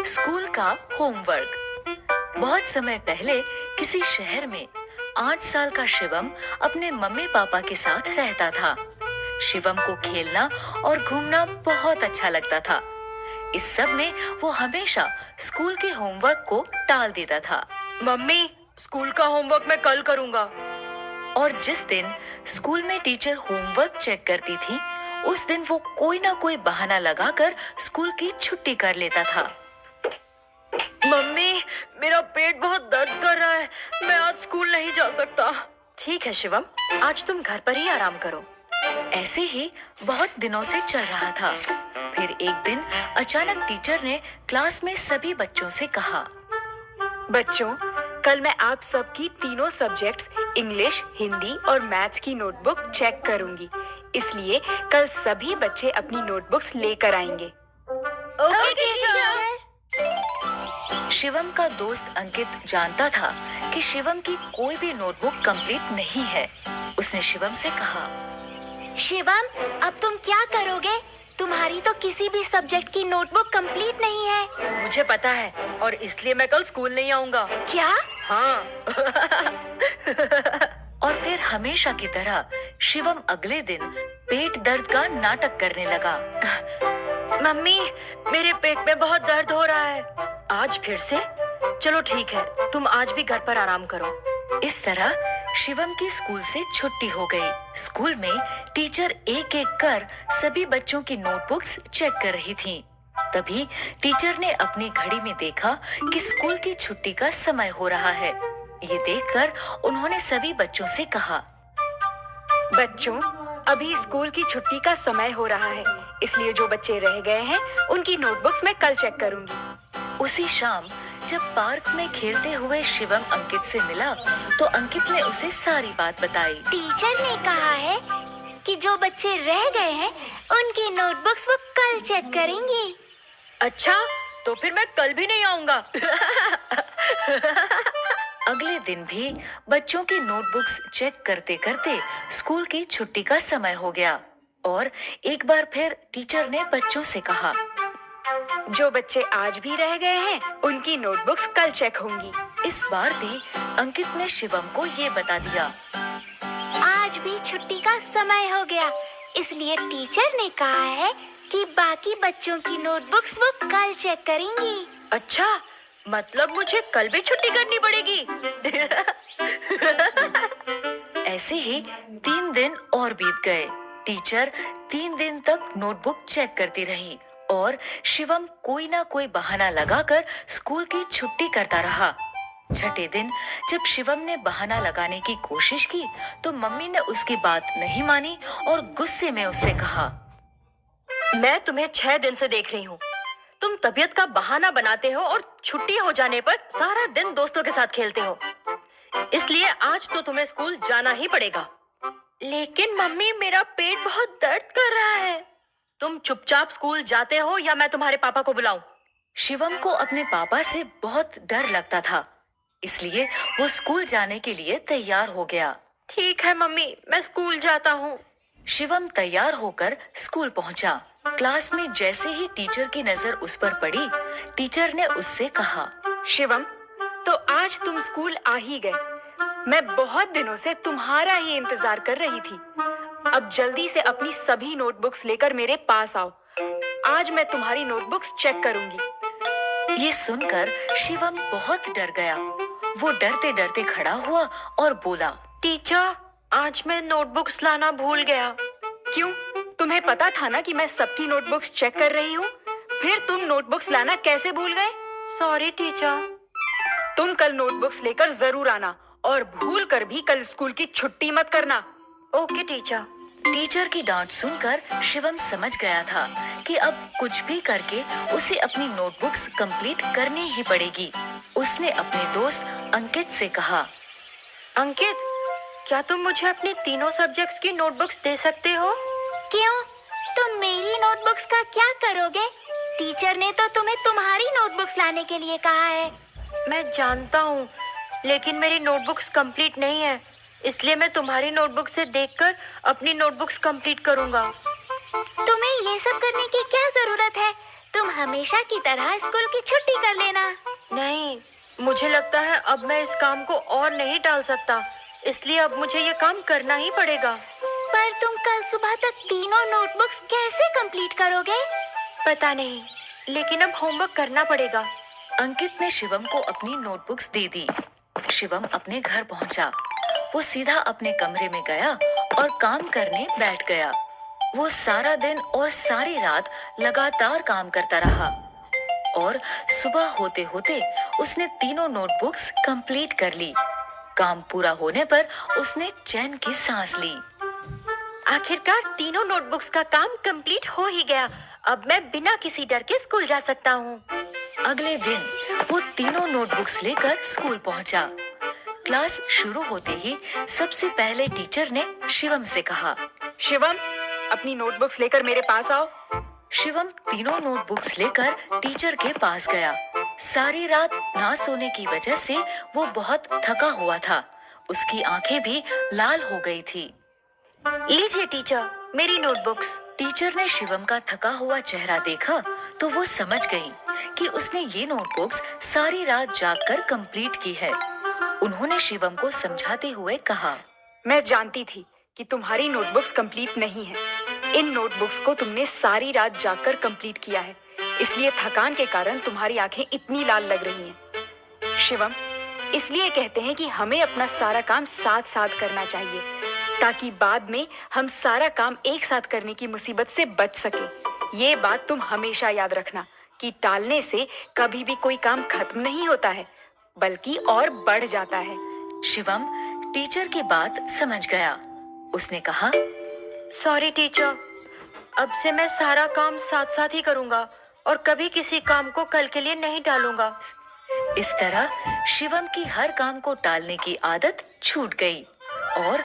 School का homework. बहुत समय पहले किसी शहर में 8 साल का शिवम अपने मम्मी पापा के साथ रहता था। शिवम को खेलना और घूमना बहुत अच्छा लगता था। इस सब में वो हमेशा स्कूल के होमवर्क को टाल देता था। मम्मी, स्कूल का होमवर्क मैं कल करूंगा। और जिस दिन स्कूल में टीचर होमवर्क चेक करती थी, उस दिन वो कोई ना कोई बहाना लगाकर स्कूल की छुट्टी कर लेता था। मम्मी, मेरा पेट बहुत दर्द कर रहा है। मैं आज स्कूल नहीं जा सकता। ठीक है शिवम, आज तुम घर पर ही आराम करो। ऐसे ही बहुत दिनों से चल रहा था। फिर एक दिन अचानक टीचर ने क्लास में सभी बच्चों से कहा, बच्चों, कल मैं आप सबकी तीनों सब्जेक्ट्स इंग्लिश, हिंदी और मैथ्स की नोटबुक चेक करूंगी। इसलिए कल सभी बच्चे अपनी नोटबुक्स लेकर आएंगे। Okay teacher. शिवम का दोस्त अंकित जानता था कि शिवम की कोई भी नोटबुक कंप्लीट नहीं है। उसने शिवम से कहा, शिवम, अब तुम क्या करोगे? तुम्हारी तो किसी भी सब्जेक्ट की नोटबुक कंप्लीट नहीं है। मुझे पता है और इसलिए मैं कल स्कूल नहीं आऊंगा। क्या? हाँ। और फिर हमेशा की तरह शिवम अगले दिन पेट दर्द का नाटक करने लगा। मम्मी, मेरे पेट में बहुत दर्द हो रहा है। आज फिर से? चलो ठीक है, तुम आज भी घर पर आराम करो। इस तरह शिवम की स्कूल से छुट्टी हो गई। स्कूल में टीचर एक एक कर सभी बच्चों की नोटबुक्स चेक कर रही थी। तभी टीचर ने अपनी घड़ी में देखा कि स्कूल की छुट्टी का समय हो रहा है। ये देखकर उन्होंने सभी बच्चों से कहा, बच्चों, अभी स्कूल की छुट्टी का समय हो रहा है, इसलिए जो बच्चे रह गए हैं उनकी नोटबुक्स मैं कल चेक करूंगी। उसी शाम जब पार्क में खेलते हुए शिवम अंकित से मिला, तो अंकित ने उसे सारी बात बताई। टीचर ने कहा है कि जो बच्चे रह गए हैं उनकी नोटबुक्स वो कल चेक करेंगी। अच्छा, तो फिर मैं कल भी नहीं आऊंगा। अगले दिन भी बच्चों की नोटबुक्स चेक करते करते स्कूल की छुट्टी का समय हो गया और एक बार फिर टीचर ने बच्चों से कहा, जो बच्चे आज भी रह गए हैं उनकी नोटबुक्स कल चेक होंगी। इस बार भी अंकित ने शिवम को ये बता दिया। आज भी छुट्टी का समय हो गया, इसलिए टीचर ने कहा है कि बाकी बच्चों की नोटबुक्स वो कल चेक करेंगी। अच्छा, मतलब मुझे कल भी छुट्टी करनी पड़ेगी। ऐसे ही 3 दिन और बीत गए। टीचर 3 दिन तक नोटबुक चेक करती रही और शिवम कोई ना कोई बहाना लगाकर स्कूल की छुट्टी करता रहा। छठे दिन जब शिवम ने बहाना लगाने की कोशिश की, तो मम्मी ने उसकी बात नहीं मानी और गुस्से में उससे कहा, मैं तुम्हें 6 दिन से देख रही हूँ। तुम तबीयत का बहाना बनाते हो और छुट्टी हो जाने पर सारा दिन दोस्तों के साथ खेलते हो। इसलिए आज तो तुम्हें स्कूल जाना ही पड़ेगा। लेकिन मम्मी, मेरा पेट बहुत दर्द कर रहा है। तुम चुपचाप स्कूल जाते हो या मैं तुम्हारे पापा को बुलाऊं? शिवम को अपने पापा से बहुत डर लगता था, इसलिए वो स्कूल जाने के लिए तैयार हो गया। ठीक है मम्मी, मैं स्कूल जाता हूँ। शिवम तैयार होकर स्कूल पहुंचा। क्लास में जैसे ही टीचर की नजर उस पर पड़ी, टीचर ने उससे कहा, शिवम, तो आज तुम स्कूल आ ही गए। मैं बहुत दिनों से तुम्हारा ही इंतजार कर रही थी। अब जल्दी से अपनी सभी नोटबुक्स लेकर मेरे पास आओ। आज मैं तुम्हारी नोटबुक्स चेक करूंगी। ये सुनकर शिवम बहुत डर गया। वो डरते डरते खड़ा हुआ और बोला, टीचर, आज मैं नोटबुक्स लाना भूल गया। क्यों? तुम्हें पता था ना कि मैं सबकी नोटबुक्स चेक कर रही हूँ। फिर तुम नोटबुक्स लाना कैसे भूल गए? Sorry teacher. तुम कल नोटबुक्स लेकर जरूर आना और भूल कर भी कल स्कूल की छुट्टी मत करना। Okay teacher. टीचर की डांट सुनकर शिवम समझ गया था कि अब कुछ भी करके उसे अपनी नोटबुक्स कंप्लीट करनी ही पड़ेगी। उसने अपने दोस्त अंकित से कहा, अंकित, क्या तुम मुझे अपनी तीनों सब्जेक्ट्स की नोटबुक्स दे सकते हो? क्यों? तुम मेरी नोटबुक्स का क्या करोगे? टीचर ने तो तुम्हें तुम्हारी नोटबुक्स लाने के लिए कहा है। मैं जानता हूँ, लेकिन मेरी नोटबुक्स कंप्लीट नहीं है, इसलिए मैं तुम्हारी नोटबुक से देखकर अपनी नोटबुक्स कंप्लीट करूँगा। तुम्हें ये सब करने की क्या जरूरत है? तुम हमेशा की तरह स्कूल की छुट्टी कर लेना। नहीं, मुझे लगता है अब मैं इस काम को और नहीं टाल सकता, इसलिए अब मुझे ये काम करना ही पड़ेगा। पर तुम कल सुबह तक तीनों नोटबुक्स कैसे कंप्लीट करोगे? पता नहीं, लेकिन अब होमवर्क करना पड़ेगा। अंकित ने शिवम को अपनी नोटबुक्स दे दी। शिवम अपने घर पहुंचा। वो सीधा अपने कमरे में गया और काम करने बैठ गया। वो सारा दिन और सारी रात लगातार काम करता रहा और सुबह होते होते उसने तीनों नोटबुक्स कंप्लीट कर ली। काम पूरा होने पर उसने चैन की सांस ली। आखिरकार तीनों नोटबुक्स का काम कंप्लीट हो ही गया। अब मैं बिना किसी डर के स्कूल जा सकता हूँ। अगले दिन वो तीनों नोटबुक्स लेकर स्कूल पहुंचा। क्लास शुरू होते ही सबसे पहले टीचर ने शिवम से कहा, शिवम, अपनी नोटबुक्स लेकर मेरे पास आओ। शिवम तीनों नोटबुक्स लेकर टीचर के पास गया। सारी रात ना सोने की वजह से वो बहुत थका हुआ था। उसकी आंखें भी लाल हो गई थी। लीजिए टीचर, मेरी नोटबुक्स। टीचर ने शिवम का थका हुआ चेहरा देखा तो वो समझ गई कि उसने ये नोटबुक्स सारी रात जागकर कंप्लीट की है। उन्होंने शिवम को समझाते हुए कहा, मैं जानती थी कि तुम्हारी नोटबुक्स कंप्लीट नहीं है। इन नोटबुक्स को तुमने सारी रात जागकर कंप्लीट किया है, इसलिए थकान के कारण तुम्हारी आंखें इतनी लाल लग रही हैं। शिवम, इसलिए कहते हैं कि हमें अपना सारा काम साथ साथ करना चाहिए, ताकि बाद में हम सारा काम एक साथ करने की मुसीबत से बच सके। ये बात तुम हमेशा याद रखना कि टालने से कभी भी कोई काम खत्म नहीं होता है, बल्कि और बढ़ जाता है। शिवम टीचर की बात समझ गया। उसने कहा, सॉरी टीचर, अब से मैं सारा काम साथ साथ ही करूंगा और कभी किसी काम को कल के लिए नहीं टालूंगा। इस तरह शिवम की हर काम को टालने की आदत छूट गई और